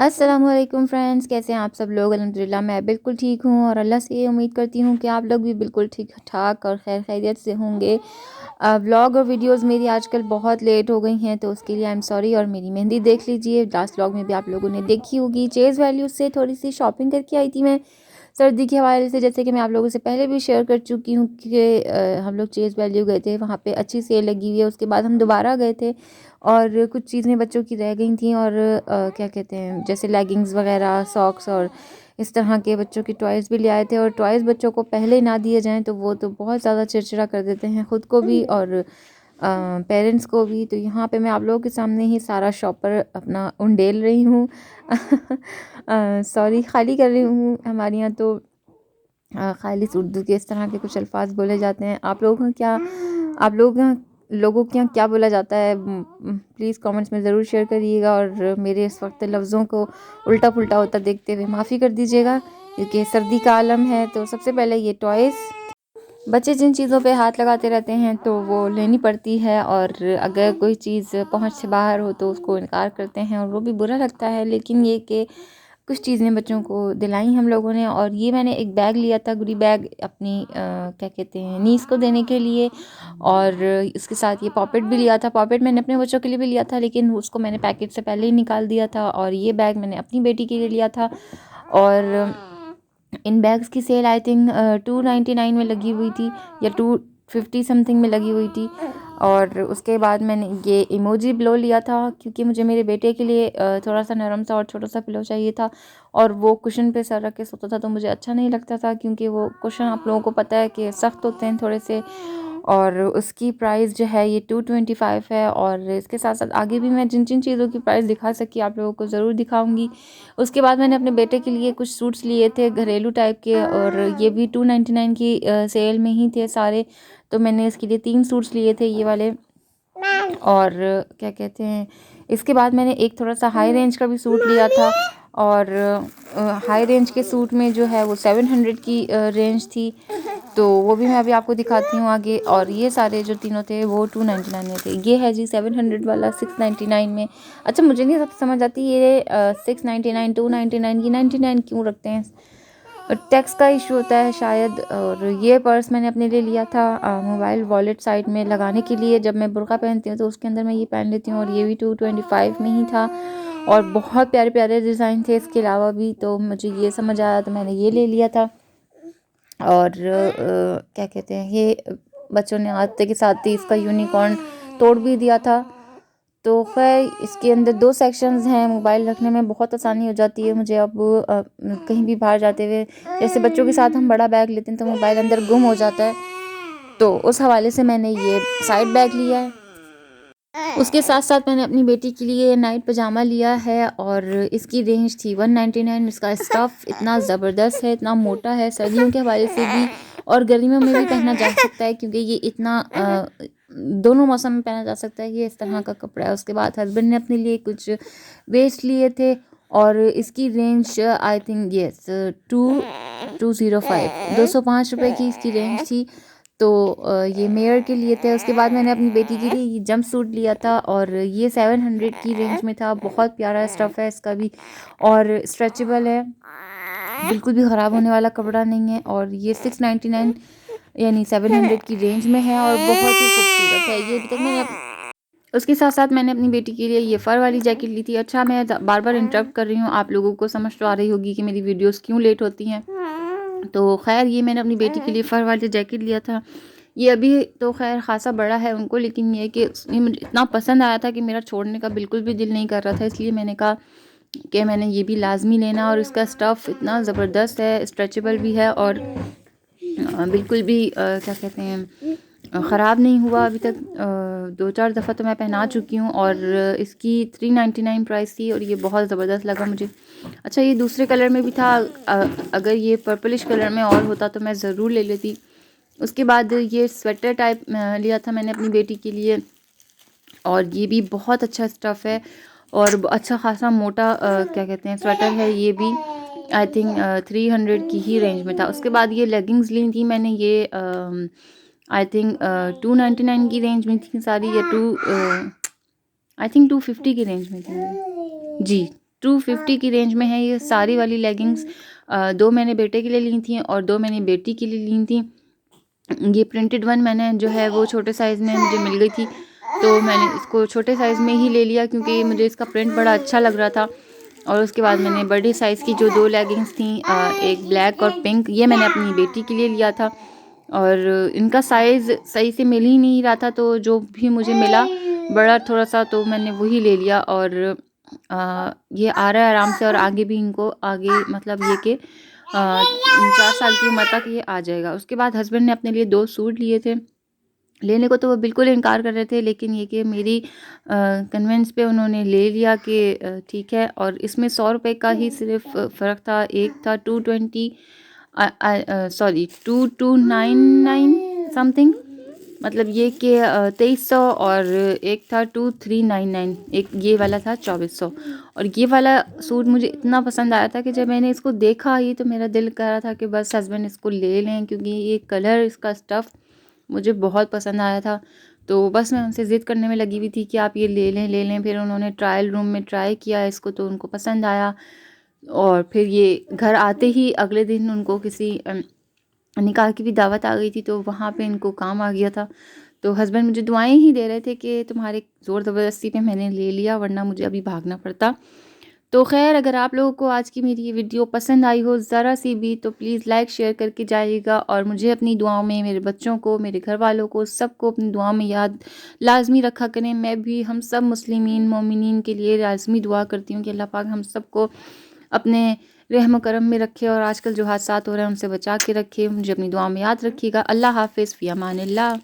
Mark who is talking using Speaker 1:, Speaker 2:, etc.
Speaker 1: अस्सलामुअलैकुम फ्रेंड्स, कैसे हैं आप सब लोग। अल्हम्दुलिल्लाह मैं बिल्कुल ठीक हूँ और अल्लाह से ये उम्मीद करती हूँ कि आप लोग भी बिल्कुल ठीक ठाक और खैर खैरियत से होंगे। व्लॉग और वीडियोस मेरी आजकल बहुत लेट हो गई हैं, तो उसके लिए आई एम सॉरी। और मेरी मेहंदी देख लीजिए, लास्ट व्लॉग में भी आप लोगों ने देखी होगी। चेज़ वैल्यू से थोड़ी सी शॉपिंग करके आई थी मैं सर्दी के हवाले से, जैसे कि मैं आप लोगों से पहले भी शेयर कर चुकी हूँ कि हम लोग चेज़ वैल्यू गए थे, वहाँ पे अच्छी सेल लगी हुई है। उसके बाद हम दोबारा गए थे और कुछ चीज़ें बच्चों की रह गई थी और क्या कहते हैं, जैसे लेगिंग्स वगैरह, सॉक्स और इस तरह के बच्चों की टॉयज़ भी ले आए थे। और टॉयज़ बच्चों को पहले ना दिए जाएं तो वो तो बहुत ज़्यादा चिड़चिड़ा कर देते हैं, ख़ुद को भी और पेरेंट्स को भी। तो यहाँ पे मैं आप लोगों के सामने ही सारा शॉपर अपना उंडेल रही हूँ सॉरी, खाली कर रही हूँ। हमारे यहाँ तो खालिस उर्दू के इस तरह के कुछ अल्फाज बोले जाते हैं। आप लोगों का क्या, आप लोगों के यहाँ क्या बोला जाता है, प्लीज़ कमेंट्स में ज़रूर शेयर करिएगा। और मेरे इस वक्त लफ्ज़ों को उल्टा पुल्टा होता देखते हुए माफ़ी कर दीजिएगा, क्योंकि सर्दी का आलम है। तो सबसे पहले ये टॉयज़, बच्चे जिन चीज़ों पे हाथ लगाते रहते हैं तो वो लेनी पड़ती है, और अगर कोई चीज़ पहुंच से बाहर हो तो उसको इनकार करते हैं और वो भी बुरा लगता है। लेकिन ये कि कुछ चीज़ें बच्चों को दिलाई हम लोगों ने। और ये मैंने एक बैग लिया था, गुडी बैग, अपनी क्या कहते हैं, नीस को देने के लिए। और इसके साथ ये पॉकेट भी लिया था। पॉकेट मैंने अपने बच्चों के लिए भी लिया था, लेकिन उसको मैंने पैकेट से पहले ही निकाल दिया था। और ये बैग मैंने अपनी बेटी के लिए लिया था। और इन बैग्स की सेल आई थिंक 299 में लगी हुई थी या 250 समथिंग में लगी हुई थी। और उसके बाद मैंने ये इमोजी पिलो लिया था, क्योंकि मुझे मेरे बेटे के लिए थोड़ा सा नरम सा और छोटा सा पिलो चाहिए था। और वो कुशन पे सर रख के सोता था तो मुझे अच्छा नहीं लगता था, क्योंकि वो कुशन आप लोगों को पता है कि सख्त होते हैं थोड़े से। और उसकी प्राइस जो है ये 225 है। और इसके साथ साथ आगे भी मैं जिन जिन चीज़ों की प्राइस दिखा सकी आप लोगों को ज़रूर दिखाऊंगी। उसके बाद मैंने अपने बेटे के लिए कुछ सूट्स लिए थे घरेलू टाइप के, और ये भी 299 की सेल में ही थे सारे। तो मैंने इसके लिए 3 सूट्स लिए थे ये वाले। और क्या कहते हैं, इसके बाद मैंने एक थोड़ा सा हाई रेंज का भी सूट लिया था। और हाई रेंज के सूट में जो है वो 700 की रेंज थी, तो वो भी मैं अभी आपको दिखाती हूँ आगे। और ये सारे जो तीनों थे वो 299 में थे। ये है जी 700 वाला 699 में। अच्छा, मुझे नहीं समझ आती ये 699 299 ये 99 क्यों रखते हैं, टैक्स का इशू होता है शायद। और ये पर्स मैंने अपने लिए लिया था मोबाइल वॉलेट साइड में लगाने के लिए। जब मैं बुर्का पहनती हूँ तो उसके अंदर मैं ये पहन लेती हूँ। और ये भी 225 में ही था और बहुत प्यारे प्यारे डिज़ाइन थे इसके अलावा भी, तो मुझे ये समझ आया तो मैंने ये ले लिया था। और क्या कहते हैं, ये बच्चों ने आते के साथ ही इसका यूनिकॉर्न तोड़ भी दिया था। तो खैर इसके अंदर 2 सेक्शंस हैं, मोबाइल रखने में बहुत आसानी हो जाती है मुझे अब कहीं भी बाहर जाते हुए। जैसे बच्चों के साथ हम बड़ा बैग लेते हैं तो मोबाइल अंदर गुम हो जाता है, तो उस हवाले से मैंने ये साइड बैग लिया है। उसके साथ साथ मैंने अपनी बेटी के लिए नाइट पजामा लिया है, और इसकी रेंज थी 199। इसका स्टफ़ इतना ज़बरदस्त है, इतना मोटा है, सर्दियों के हवाले से भी और गर्मियों में भी पहना जा सकता है, क्योंकि ये इतना दोनों मौसम में पहना जा सकता है। ये इस तरह का कपड़ा है। उसके बाद हस्बैंड ने अपने लिए कुछ वेस्ट लिए थे, और इसकी रेंज आई थिंक यस 205 की इसकी रेंज थी। तो ये मेयर के लिए थे। उसके बाद मैंने अपनी बेटी के लिए ये जंप सूट लिया था, और ये 700 की रेंज में था। बहुत प्यारा स्टफ़ है इसका भी, और स्ट्रेचेबल है, बिल्कुल भी ख़राब होने वाला कपड़ा नहीं है। और ये 699 यानी 700 की रेंज में है और बहुत ही खूबसूरत है ये। तो मैंने उसके साथ साथ मैंने अपनी बेटी के लिए ये फ़र वाली जैकेट ली थी। अच्छा, मैं बार बार इंटरप्ट कर रही हूँ, आप लोगों को समझ तो आ रही होगी कि मेरी वीडियोस क्यों लेट होती हैं। तो खैर ये मैंने अपनी बेटी के लिए फ़र वाली जैकेट लिया था। ये अभी तो खैर ख़ासा बड़ा है उनको, लेकिन ये कि ये मुझे इतना पसंद आया था कि मेरा छोड़ने का बिल्कुल भी दिल नहीं कर रहा था। इसलिए मैंने कहा कि मैंने ये भी लाजमी लेना। और इसका स्टफ़ इतना ज़बरदस्त है, स्ट्रेचेबल भी है, और बिल्कुल भी क्या कहते हैं, ख़राब नहीं हुआ अभी तक। 2-4 दफ़ा तो मैं पहना चुकी हूँ। और इसकी 399 प्राइस थी, और ये बहुत ज़बरदस्त लगा मुझे। अच्छा, ये दूसरे कलर में भी था, अगर ये पर्पलिश कलर में और होता तो मैं ज़रूर ले लेती। उसके बाद ये स्वेटर टाइप लिया था मैंने अपनी बेटी के लिए, और ये भी बहुत अच्छा स्टफ़ है और अच्छा खासा मोटा क्या कहते हैं स्वेटर है। ये भी आई थिंक 300 की ही रेंज में था। उसके बाद ये लेगिंग्स ली थी मैंने, ये आई थिंक 299 की रेंज में थी सारी, या आई थिंक 250 की रेंज में थी जी, 250 की रेंज में है ये सारी वाली लेगिंग्स। 2 मैंने बेटे के लिए ली थी और 2 मैंने बेटी के लिए ली थी। ये प्रिंटेड वन मैंने जो है वो छोटे साइज़ में मुझे मिल गई थी, तो मैंने इसको छोटे साइज़ में ही ले लिया क्योंकि मुझे इसका प्रिंट बड़ा अच्छा लग रहा था। और उसके बाद मैंने बड़े साइज़ की जो 2 लेगिंग्स थी, एक ब्लैक और पिंक, ये मैंने अपनी बेटी के लिए लिया था और इनका साइज़ सही से मिल ही नहीं रहा था, तो जो भी मुझे मिला बड़ा थोड़ा सा तो मैंने वही ले लिया। और ये आ रहा है आराम से और आगे भी इनको आगे मतलब ये कि 4 साल की उम्र तक ये आ जाएगा। उसके बाद हस्बैंड ने अपने लिए 2 सूट लिए थे। लेने को तो वो बिल्कुल इनकार कर रहे थे, लेकिन ये कि मेरी कन्विंस पे उन्होंने ले लिया कि ठीक है। और इसमें 100 रुपये का ही सिर्फ फ़र्क था। एक था 220 सॉरी 2299 समथिंग, मतलब ये कि 2300, और एक था 2399, एक ये वाला था 2400। और ये वाला सूट मुझे इतना पसंद आया था कि जब मैंने इसको देखा ही तो मेरा दिल कर रहा था कि बस हस्बैंड इसको ले लें, क्योंकि ये कलर इसका स्टफ़ मुझे बहुत पसंद आया था। तो बस मैं उनसे ज़िद करने में लगी हुई थी कि आप ये ले लें ले लें। फिर उन्होंने ट्रायल रूम में ट्राई किया इसको तो उनको पसंद आया, और फिर ये घर आते ही अगले दिन उनको किसी निकाह की भी दावत आ गई थी, तो वहाँ पे इनको काम आ गया था। तो हस्बैंड मुझे दुआएं ही दे रहे थे कि तुम्हारे ज़ोर ज़बरदस्ती पे मैंने ले लिया, वरना मुझे अभी भागना पड़ता। तो खैर, अगर आप लोगों को आज की मेरी ये वीडियो पसंद आई हो ज़रा सी भी, तो प्लीज़ लाइक शेयर करके जाइएगा और मुझे अपनी दुआओं में, मेरे बच्चों को, मेरे घर वालों को, सबको अपनी दुआओं में याद लाजमी रखा करें। मैं भी हम सब मुस्लिमीन मोमिनीन के लिए लाजमी दुआ करती हूँ कि अल्लाह पाक हम सबको अपने रहम करम में रखे और आजकल जो हादसात हो रहे हैं उनसे बचा के रखे। मुझे अपनी दुआ में याद रखिएगा। अल्लाह हाफिज़, फ़ी अमानिल्लाह।